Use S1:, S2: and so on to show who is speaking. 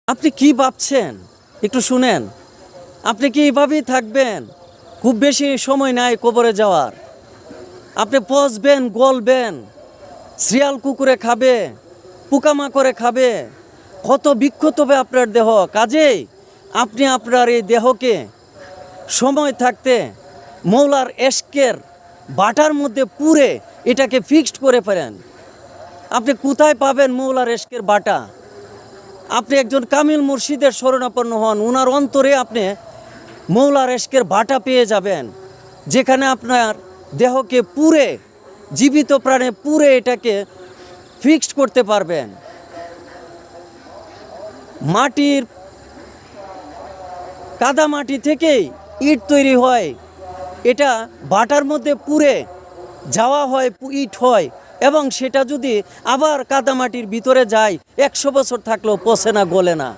S1: আপনি কি ভাবছেন একটু শুনেন। আপনি কি এইভাবেই থাকবেন? খুব বেশি সময় নাই কবরে যাওয়ার। আপনি পচবেন, গলবেন, শিয়াল কুকুরে খাবে, পোকামাকড়ে খাবে, কত বিক্ষত হবে আপনার দেহ। কাজেই আপনি আপনার এই দেহকে সময় থাকতে মৌলার এশকের বাটার মধ্যে পুরে এটাকে ফিক্সড করে ফেলেন। আপনি কোথায় পাবেন মৌলার এশকের বাটা? আপনি একজন কামিল মুর্শিদের শরণাপন্ন হন, উনার অন্তরে আপনি মৌলার এশকের বাটা পেয়ে যাবেন, যেখানে আপনার দেহকে পুরে, জীবিত প্রাণে পুরে এটাকে ফিক্সড করতে পারবেন। মাটির কাদা মাটি থেকেই ইট তৈরি হয়, এটা বাটার মধ্যে পুরে যাওয়া হয়, ইট হয়, এবং সেটা যদি আবার কাদামাটির ভিতরে যায় 100 বছর থাকলেও পচে না, গলে না।